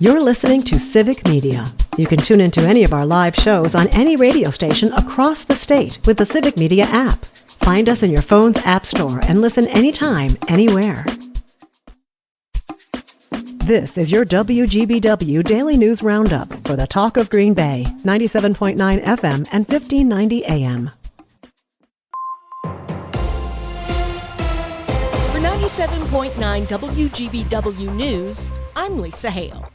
You're listening to Civic Media. You can tune into any of our live shows on any radio station across the state with the Civic Media app. Find us in your phone's app store and listen anytime, anywhere. This is your WGBW Daily News Roundup for the Talk of Green Bay, 97.9 FM and 1590 AM. For 97.9 WGBW News, I'm Lisa Hale.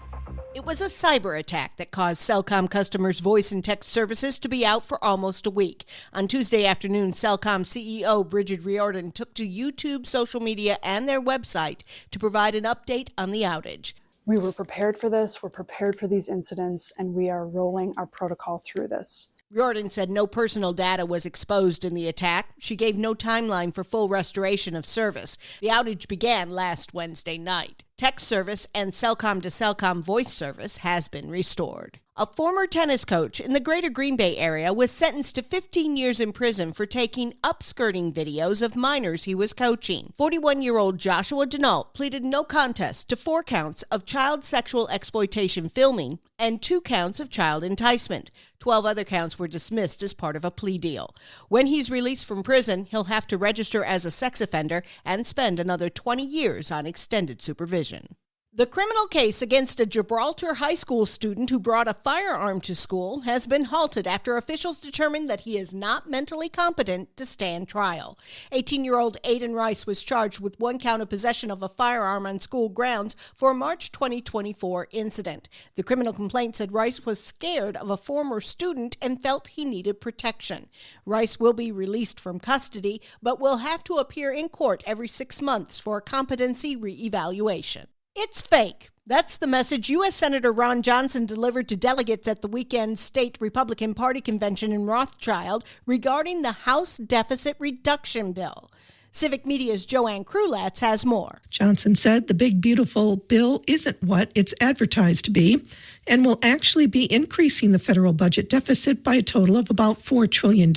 It was a cyber attack that caused Cellcom customers' voice and text services to be out for almost a week. On Tuesday afternoon, Cellcom CEO Bridget Riordan took to YouTube, social media, and their website to provide an update on the outage. We were prepared for this, we're prepared for these incidents, and we are rolling our protocol through this. Riordan said no personal data was exposed in the attack. She gave no timeline for full restoration of service. The outage began last Wednesday night. Text service and Cellcom to Cellcom voice service has been restored. A former tennis coach in the greater Green Bay area was sentenced to 15 years in prison for taking upskirting videos of minors he was coaching. 41-year-old Joshua Denault pleaded no contest to 4 counts of child sexual exploitation filming and 2 counts of child enticement. 12 other counts were dismissed as part of a plea deal. When he's released from prison, he'll have to register as a sex offender and spend another 20 years on extended supervision. The criminal case against a Gibraltar High School student who brought a firearm to school has been halted after officials determined that he is not mentally competent to stand trial. 18-year-old Aiden Rice was charged with 1 count of possession of a firearm on school grounds for a March 2024 incident. The criminal complaint said Rice was scared of a former student and felt he needed protection. Rice will be released from custody, but will have to appear in court every 6 months for a competency reevaluation. It's fake. That's the message U.S. Senator Ron Johnson delivered to delegates at the weekend state Republican Party convention in Rothschild regarding the House deficit reduction bill. Civic Media's Joanne Krulatz has more. Johnson said the big, beautiful bill isn't what it's advertised to be and will actually be increasing the federal budget deficit by a total of about $4 trillion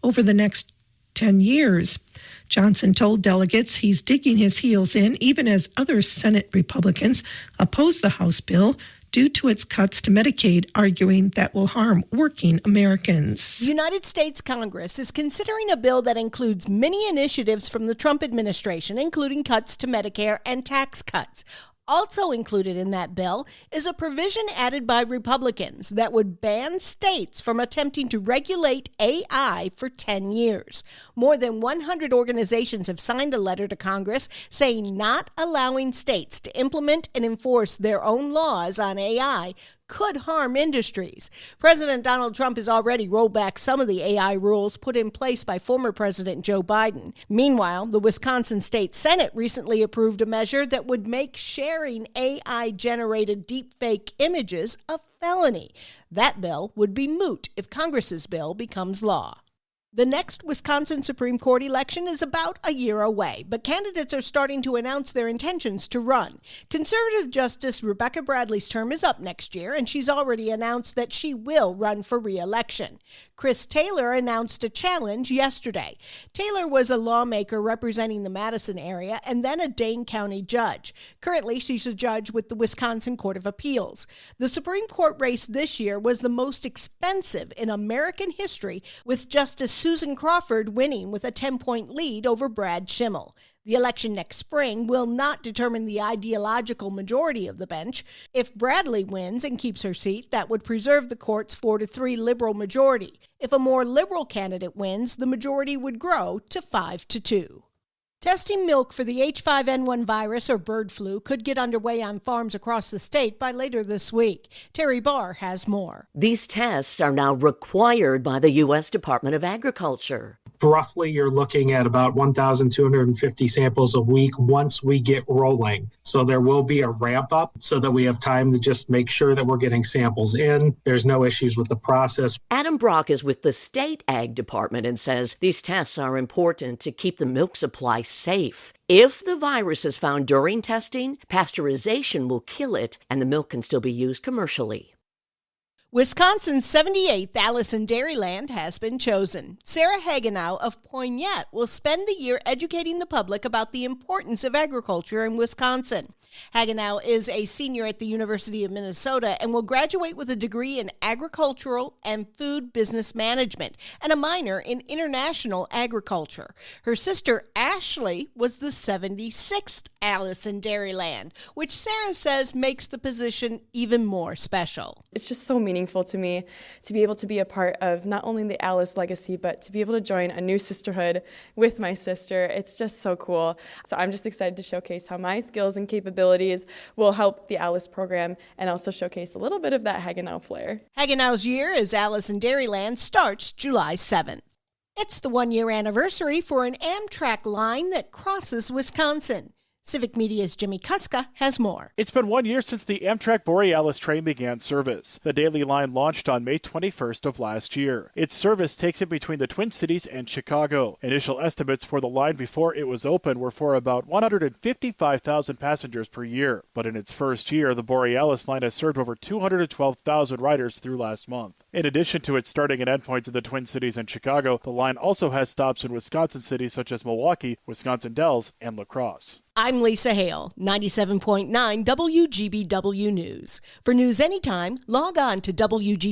over the next 10 years. Johnson told delegates he's digging his heels in even as other Senate Republicans oppose the House bill due to its cuts to Medicaid, arguing that will harm working Americans. The United States Congress is considering a bill that includes many initiatives from the Trump administration, including cuts to Medicare and tax cuts. Also included in that bill is a provision added by Republicans that would ban states from attempting to regulate AI for 10 years. More than 100 organizations have signed a letter to Congress saying not allowing states to implement and enforce their own laws on AI could harm industries. President Donald Trump has already rolled back some of the AI rules put in place by former President Joe Biden. Meanwhile, the Wisconsin State Senate recently approved a measure that would make sharing AI-generated deepfake images a felony. That bill would be moot if Congress's bill becomes law. The next Wisconsin Supreme Court election is about a year away, but candidates are starting to announce their intentions to run. Conservative Justice Rebecca Bradley's term is up next year, and she's already announced that she will run for re-election. Chris Taylor announced a challenge yesterday. Taylor was a lawmaker representing the Madison area and then a Dane County judge. Currently, she's a judge with the Wisconsin Court of Appeals. The Supreme Court race this year was the most expensive in American history, with Justice Susan Crawford winning with a 10-point lead over Brad Schimmel. The election next spring will not determine the ideological majority of the bench. If Bradley wins and keeps her seat, that would preserve the court's 4-3 liberal majority. If a more liberal candidate wins, the majority would grow to 5-2. Testing milk for the H5N1 virus or bird flu could get underway on farms across the state by later this week. Terry Barr has more. These tests are now required by the U.S. Department of Agriculture. Roughly, you're looking at about 1,250 samples a week once we get rolling. So there will be a ramp up so that we have time to just make sure that we're getting samples in. There's no issues with the process. Adam Brock is with the state ag department and says these tests are important to keep the milk supply safe. If the virus is found during testing, pasteurization will kill it and the milk can still be used commercially. Wisconsin's 78th Alice in Dairyland has been chosen. Sarah Hagenow of Poignette will spend the year educating the public about the importance of agriculture in Wisconsin. Hagenow is a senior at the University of Minnesota and will graduate with a degree in agricultural and food business management and a minor in international agriculture. Her sister Ashley was the 76th Alice in Dairyland, which Sarah says makes the position even more special. It's just so meaningful to me to be able to be a part of not only the Alice legacy, but to be able to join a new sisterhood with my sister. It's just so cool. So I'm just excited to showcase how my skills and capabilities will help the Alice program and also showcase a little bit of that Hagenow flair. Hagenow's year as Alice in Dairyland starts July 7th. It's the one-year anniversary for an Amtrak line that crosses Wisconsin. Civic Media's Jimmy Kuska has more. It's been 1 year since the Amtrak Borealis train began service. The daily line launched on May 21st of last year. Its service takes it between the Twin Cities and Chicago. Initial estimates for the line before it was open were for about 155,000 passengers per year. But in its first year, the Borealis line has served over 212,000 riders through last month. In addition to its starting and endpoints in the Twin Cities and Chicago, the line also has stops in Wisconsin cities such as Milwaukee, Wisconsin Dells, and La Crosse. I'm Lisa Hale, 97.9 WGBW News. For news anytime, log on to WGBW.FM.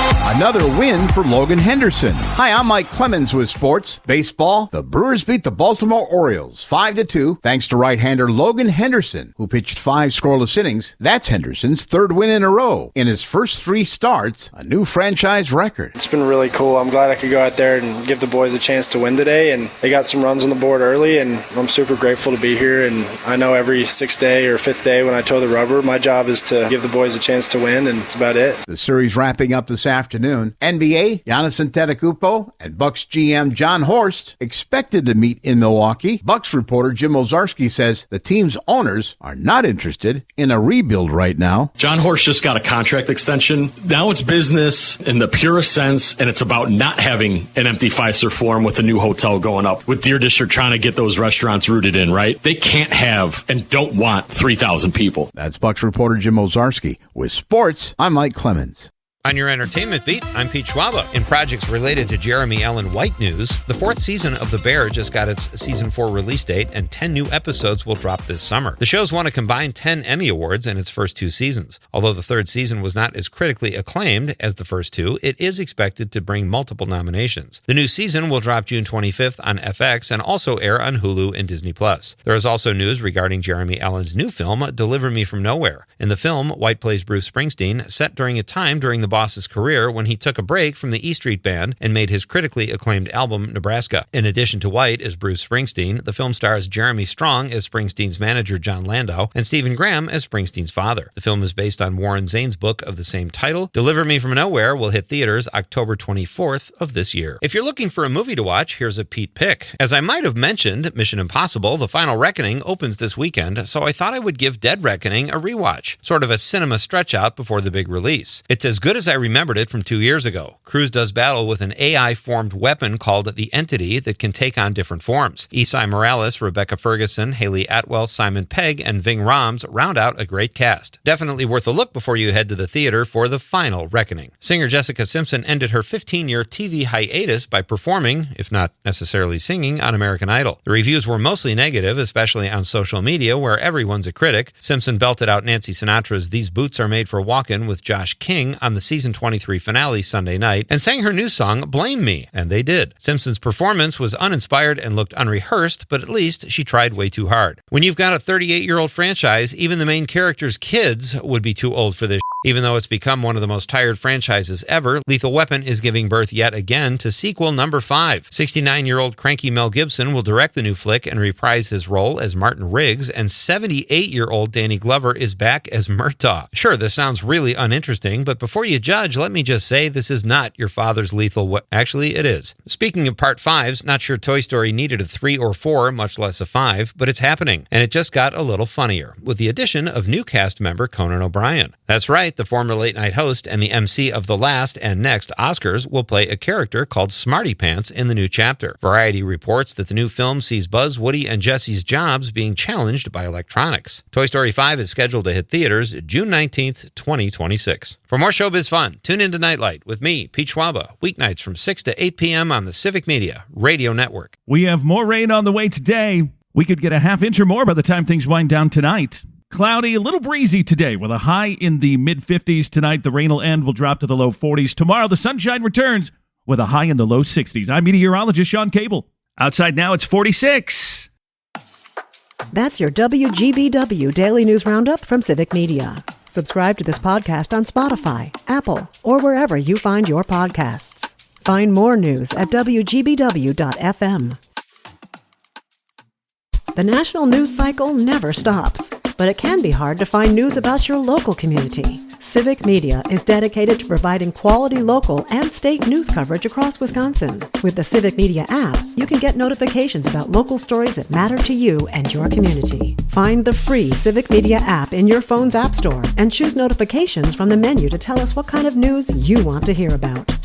Another win for Logan Henderson. Hi, I'm Mike Clemens with sports. Baseball, the Brewers beat the Baltimore Orioles 5-2 thanks to right-hander Logan Henderson, who pitched 5 scoreless innings. That's Henderson's third win in a row. In his first 3 starts, a new franchise record. It's been really cool. I'm glad I could go out there and give the boys a chance to win today, and they got some runs on the board early, and I'm super grateful to be here. And I know every 6th day or 5th day when I toe the rubber, my job is to give the boys a chance to win, and that's about it. The series wrapping up this afternoon. NBA, Giannis Antetokounmpo and Bucks GM John Horst expected to meet in Milwaukee. Bucks reporter Jim Ozarski says the team's owners are not interested in a rebuild right now. John Horst just got a contract extension. Now it's business in the purest sense, and it's about not having an empty Fiserv Forum with a new hotel going up, with Deer District trying to get those restaurants rooted in, right? They can't have and don't want 3,000 people. That's Bucks reporter Jim Ozarski. With sports, I'm Mike Clemens. On your entertainment beat, I'm Pete Schwaba. In projects related to Jeremy Allen White news, the 4th season of The Bear just got its season 4 release date, and 10 new episodes will drop this summer. The show's won a combined 10 Emmy Awards in its first 2 seasons. Although the 3rd season was not as critically acclaimed as the first 2, it is expected to bring multiple nominations. The new season will drop June 25th on FX and also air on Hulu and Disney+. There is also news regarding Jeremy Allen's new film, Deliver Me From Nowhere. In the film, White plays Bruce Springsteen, set during a time during the Boss's career when he took a break from the E Street Band and made his critically acclaimed album Nebraska. In addition to White as Bruce Springsteen, the film stars Jeremy Strong as Springsteen's manager John Landau and Stephen Graham as Springsteen's father. The film is based on Warren Zane's book of the same title. Deliver Me From Nowhere will hit theaters October 24th of this year. If you're looking for a movie to watch, here's a Pete pick. As I might have mentioned, Mission Impossible: The Final Reckoning opens this weekend, so I thought I would give Dead Reckoning a rewatch, sort of a cinema stretch out before the big release. It's as good as I remembered it from 2 years ago. Cruise does battle with an AI-formed weapon called the Entity that can take on different forms. Esai Morales, Rebecca Ferguson, Haley Atwell, Simon Pegg, and Ving Rhames round out a great cast. Definitely worth a look before you head to the theater for The Final Reckoning. Singer Jessica Simpson ended her 15-year TV hiatus by performing, if not necessarily singing, on American Idol. The reviews were mostly negative, especially on social media, where everyone's a critic. Simpson belted out Nancy Sinatra's These Boots Are Made for Walkin' with Josh King on the season 23 finale Sunday night and sang her new song, Blame Me, and they did. Simpson's performance was uninspired and looked unrehearsed, but at least she tried way too hard. When you've got a 38-year-old franchise, even the main character's kids would be too old for this. Even though it's become one of the most tired franchises ever, Lethal Weapon is giving birth yet again to sequel number 5. 69-year-old cranky Mel Gibson will direct the new flick and reprise his role as Martin Riggs, and 78-year-old Danny Glover is back as Murtaugh. Sure, this sounds really uninteresting, but before you judge, let me just say this is not your father's Lethal Weapon. Actually, it is. Speaking of Part 5s, not sure Toy Story needed a 3 or 4, much less a 5, but it's happening, and it just got a little funnier, with the addition of new cast member Conan O'Brien. That's right, Tonight, the former late-night host and the MC of the last and next Oscars will play a character called Smarty Pants in the new chapter. Variety reports that the new film sees Buzz, Woody, and Jesse's jobs being challenged by electronics. Toy Story 5 is scheduled to hit theaters June 19th, 2026. For more showbiz fun, tune into Nightlight with me, Pete Schwaba, weeknights from 6 to 8 p.m. on the Civic Media Radio Network. We have more rain on the way today. We could get a half inch or more by the time things wind down tonight. Cloudy, a little breezy today with a high in the mid-50s. Tonight, the rain will end, will drop to the low 40s. Tomorrow, the sunshine returns with a high in the low 60s. I'm meteorologist Sean Cable. Outside now, it's 46. That's your WGBW Daily News Roundup from Civic Media. Subscribe to this podcast on Spotify, Apple, or wherever you find your podcasts. Find more news at WGBW.FM. The national news cycle never stops, but it can be hard to find news about your local community. Civic Media is dedicated to providing quality local and state news coverage across Wisconsin. With the Civic Media app, you can get notifications about local stories that matter to you and your community. Find the free Civic Media app in your phone's app store and choose notifications from the menu to tell us what kind of news you want to hear about.